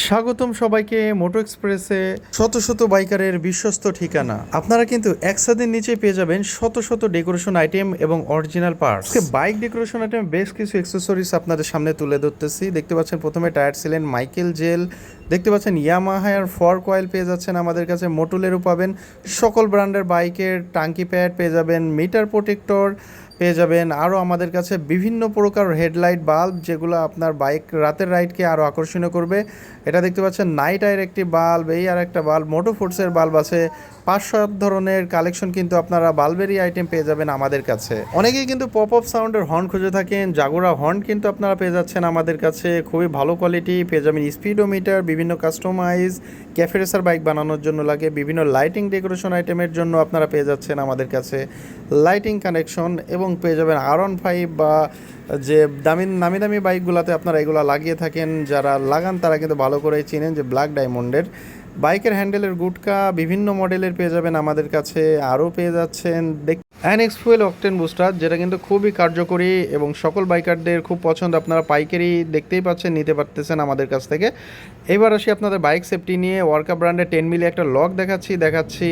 স্বাগতম সবাইকে মোটো এক্সপ্রেসে। শত শত বাইকারের বিশ্বস্ত ঠিকানা। আপনারা কিন্তু একসাথে নিচে পেয়ে যাবেন শত শত ডেকোরেশন আইটেম এবং original parts. Bike decoration item বেশ কিছু অ্যাক্সেসরিজ আপনাদের সামনে তুলে ধরতেছি। দেখতে পাচ্ছেন প্রথমে টায়ার সিলেন মাইকেল জেল, দেখতে পাচ্ছেন ইয়ামাহার ফর কয়েল পেয়ে যাচ্ছেন আমাদের কাছে, মোটুলেরও পাবেন। সকল ব্র্যান্ডের বাইকের টাঙ্কি প্যাড পেয়ে যাবেন, মিটার প্রোটেক্টর পেয়ে যাবেন। আরও আমাদের কাছে বিভিন্ন প্রকার হেডলাইট বাল্ব, যেগুলো আপনার বাইক রাতের রাইডকে আরও আকর্ষণীয় করবে। এটা দেখতে পাচ্ছেন নাইট আইয়ের একটি বাল্ব, এই আর একটা বাল্ব, মোটো ফোর্সের বাল্ব আছে। 5-7 ধরনের কালেকশন কিন্তু আপনারা বাল্বেরই আইটেম পেয়ে যাবেন আমাদের কাছে। অনেকেই কিন্তু পপ আপ সাউন্ডের হর্ন খুঁজে থাকেন, জাগোরা হর্ন কিন্তু আপনারা পেয়ে যাচ্ছেন আমাদের কাছে। খুবই ভালো কোয়ালিটি পেয়ে যাবেন। স্পিডোমিটার, বিভিন্ন কাস্টমাইজ ক্যাফে রেসার বাইক বানানোর জন্য লাগে, বিভিন্ন লাইটিং ডেকোরেশন আইটেমের জন্য আপনারা পেয়ে যাচ্ছেন আমাদের কাছে লাইটিং কানেকশন, এবং পেয়ে যাবেন R15 বা যে নামি দামি বাইকগুলোতে আপনারা এগুলো লাগিয়ে থাকেন, যারা লাগান তারা কিন্তু ভালো করেই চিনেন যে ব্ল্যাক ডায়মন্ডের বাইকের হ্যান্ডেলের গুটকা বিভিন্ন মডেলের পেয়ে যাবেন আমাদের কাছে। আরও পেয়ে যাচ্ছেন অ্যানেক্স ফুয়েল অকটেন বুস্টার, যেটা কিন্তু খুবই কার্যকরী এবং সকল বাইকারদের খুব পছন্দ। আপনারা পাইকারি দেখতেই পাচ্ছেন, নিতে পারতেছেন আমাদের কাছ থেকে। এবার আসি আপনাদের বাইক সেফটি নিয়ে। ওয়ার্কা ব্র্যান্ডের 10 মিলি একটা লক দেখাচ্ছি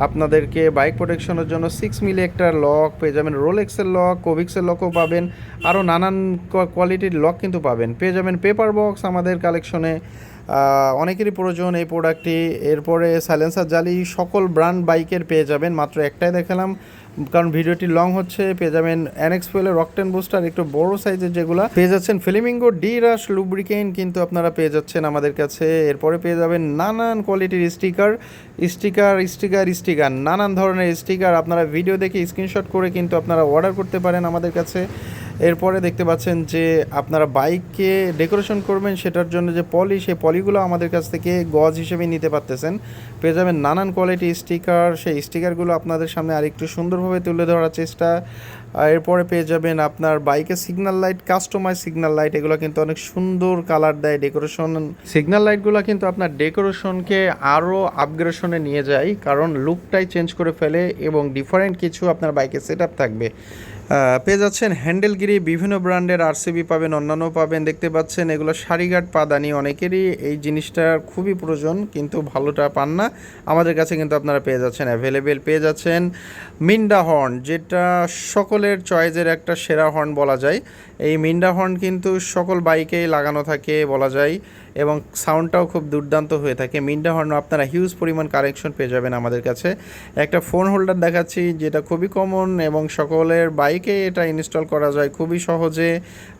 আপনাদেরকে। বাইক প্রোটেকশনের জন্য 6 মিলি একটা লক পেয়ে যাবেন। রোলেক্সের লক, কোভিক্সের লকও পাবেন, আরও নানান কোয়ালিটির লক কিন্তু পাবেন। পেয়ে যাবেন পেপার বক্স আমাদের কালেকশনে, অনেকেরই প্রয়োজন এই প্রোডাক্টটি। এরপরে সাইলেন্সার জালি সকল ব্র্যান্ড বাইকের পেয়ে যাবেন, মাত্র একটাই দেখালাম কারণ ভিডিওটি লং হচ্ছে। পেয়ে যাবেন অ্যানেক্স ফুয়েলের রকটেন বুস্টার, একটু বড় সাইজের যেগুলো পেয়ে যাচ্ছেন। ফ্লেমিঙ্গো ডি রাশ লুব্রিকেন্ট কিন্তু আপনারা পেয়ে যাচ্ছেন আমাদের কাছে। এরপরে পেয়ে যাবেন নানান কোয়ালিটির স্টিকার, নানান ধরনের স্টিকার। আপনারা ভিডিও দেখে স্ক্রিনশট করে কিন্তু আপনারা অর্ডার করতে পারেন আমাদের কাছে। এরপরে দেখতে পাচ্ছেন যে আপনারা বাইককে ডেকোরেশন করবেন, সেটার জন্য যে পলি, সেই পলিগুলো আমাদের কাছ থেকে গজ হিসেবে নিতে পারতেছেন। পেয়ে যাবেন নানান কোয়ালিটি স্টিকার, সেই স্টিকারগুলো আপনাদের সামনে আরেকটু সুন্দরভাবে তুলে ধরার চেষ্টা। এরপরে পেয়ে যাবেন আপনার বাইকের signal light, customise signal light, এগুলো কিন্তু অনেক সুন্দর কালার দেয়। ডেকোরেশন সিগন্যাল লাইটগুলো কিন্তু আপনার ডেকোরেশনকে আরও আপগ্রেডেশনে নিয়ে যায়, কারণ লুকটাই চেঞ্জ করে ফেলে এবং ডিফারেন্ট কিছু আপনার বাইকে সেট আপ থাকবে। পেয়ে যাচ্ছেন হ্যান্ডেলগিরি, বিভিন্ন ব্র্যান্ডের আরসিবি পাবেন, অন্যান্য পাবেন। দেখতে পাচ্ছেন এগুলো সারিঘাট পাদানি, অনেকেরই এই জিনিসটার খুবই প্রয়োজন কিন্তু ভালোটা পান না। আমাদের কাছে কিন্তু আপনারা পেয়ে যাচ্ছেন অ্যাভেলেবেল। পেয়ে যাচ্ছেন মিন্ডা হর্ন, যেটা সকলের চয়েসের একটা সেরা হর্ন বলা যায়। এই মিন্ডা হর্ন কিন্তু সকল বাইকেই লাগানো থাকে বলা যায়, এবং সাউন্ডটাও খুব দুর্দান্ত হয়ে থাকে। মিন্ডা হর্ন আপনারা হিউজ পরিমাণ কালেকশন পেয়ে যাবেন আমাদের কাছে। একটা ফোন হোল্ডার দেখাচ্ছি, যেটা খুবই কমন এবং সকলের বাইকে এটা ইনস্টল করা যায় খুবই সহজে।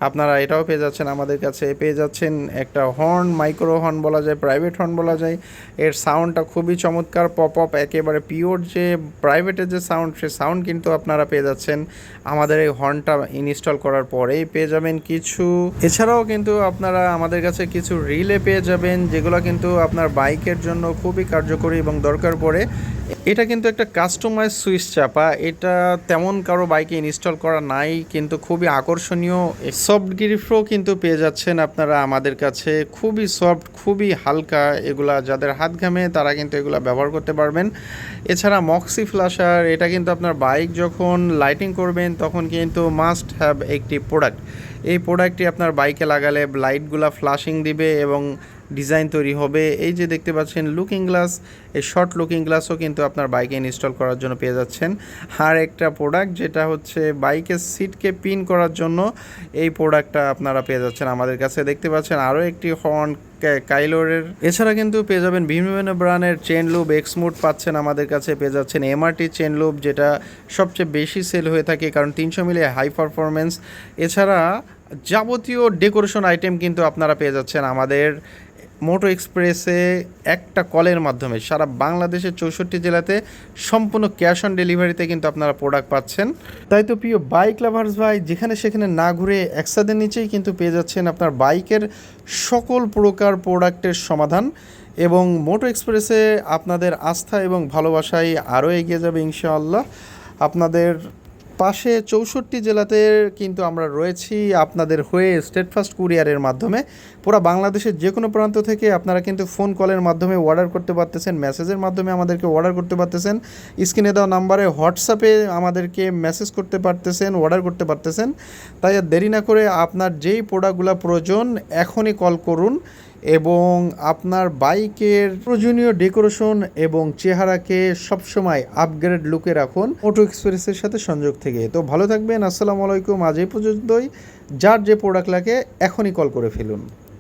আপনারা এটাও পেয়ে যাচ্ছেন আমাদের কাছে। পেয়ে যাচ্ছেন একটা হর্ন, মাইক্রো হর্ন বলা যায়, প্রাইভেট হর্ন বলা যায়। এর সাউন্ডটা খুবই চমৎকার, পপ আপ, একেবারে পিওর যে প্রাইভেটের যে সাউন্ড, সে সাউন্ড কিন্তু আপনারা পেয়ে যাচ্ছেন আমাদের এই হর্নটা ইনস্টল করার পরেই। পেয়ে যাবেন কিছু, এছাড়াও কিন্তু আপনারা আমাদের কাছে কিছু রিলে পেয়ে যাবেন, যেগুলো কিন্তু আপনার বাইকের জন্য খুবই কার্যকরী এবং দরকার পড়ে। এটা কিন্তু একটা কাস্টমাইজ সুইচ চাপা, এটা তেমন কারো বাইকে ইনস্টল করা নাই, কিন্তু খুবই আকর্ষণীয়। সফট গ্রিপও কিন্তু পেয়ে যাচ্ছেন আপনারা আমাদের কাছে, খুবই সফট, খুবই হালকা। এগুলা যাদের হাত ঘামে তারা কিন্তু এগুলা ব্যবহার করতে পারবেন। এছাড়া মক্সি ফ্ল্যাশার, এটা কিন্তু আপনার বাইক যখন লাইটিং করবেন তখন কিন্তু মাস্ট হ্যাভ একটি প্রোডাক্ট। এই প্রোডাক্টটি আপনার বাইকে লাগালে লাইটগুলা ফ্ল্যাশিং দিবে এবং ডিজাইন তৈরি হবে। এই যে দেখতে পাচ্ছেন লুকিং গ্লাস, এই শর্ট লুকিং গ্লাসও কিন্তু আপনার বাইকে ইনস্টল করার জন্য পেয়ে যাচ্ছেন। আর একটা প্রোডাক্ট যেটা হচ্ছে বাইকের সিটকে পিন করার জন্য, এই প্রোডাক্টটা আপনারা পেয়ে যাচ্ছেন আমাদের কাছে। দেখতে পাচ্ছেন আরও একটি হর্ন কাইলোরের। এছাড়া কিন্তু পেয়ে যাবেন বিভিন্ন ব্র্যান্ডের চেন লুব, এক্সমুড পাচ্ছেন আমাদের কাছে। পেয়ে যাচ্ছেন এমআরটি চেন লুব, যেটা সবচেয়ে বেশি সেল হয়ে থাকে কারণ 300 মিলি হাই পারফরমেন্স। এছাড়া যাবতীয় ডেকোরেশন আইটেম কিন্তু আপনারা পেয়ে যাচ্ছেন আমাদের মোটো এক্সপ্রেসে একটা কলের মাধ্যমে সারা বাংলাদেশের 64 জেলাতে সম্পূর্ণ ক্যাশ অন ডেলিভারিতে কিন্তু আপনারা প্রোডাক্ট পাচ্ছেন। তাই তো প্রিয় বাইক লাভার্স ভাই, যেখানে সেখানে না ঘুরে একসাথে নিচেই কিন্তু পেয়ে যাচ্ছেন আপনার বাইকের সকল প্রকার প্রোডাক্টের সমাধান। এবং মোটো এক্সপ্রেসে আপনাদের আস্থা এবং ভালোবাসায় আরও এগিয়ে যাবে ইনশাআল্লাহ। আপনাদের পাশে 64 জেলাতে কিন্তু আমরা রয়েছি আপনাদের হয়ে স্টেটফাস্ট কুরিয়ারের মাধ্যমে। পুরো বাংলাদেশের যে কোনো প্রান্ত থেকে আপনারা কিন্তু ফোন কলের মাধ্যমে অর্ডার করতে পারতেছেন, মেসেজের মাধ্যমে আমাদেরকে অর্ডার করতে পারতেছেন, স্ক্রিনে দেওয়া নাম্বারে হোয়াটসঅ্যাপে আমাদেরকে মেসেজ করতে পারতেছেন, অর্ডার করতে পারতেছেন। তাই আর দেরি না করে আপনার যেই প্রোডাক্টগুলো প্রয়োজন এখনই কল করুন এবং আপনার বাইকের প্রয়োজনীয় ডেকোরেশন এবং চেহারাকে সবসময় আপগ্রেড লুকে রাখুন মোটো এক্সপ্রেসের সাথে সংযোগ থেকে। তো ভালো থাকবেন, আসসালামু আলাইকুম। আজ এই পর্যন্তই। যার যে প্রোডাক্ট লাগে এখনই কল করে ফেলুন।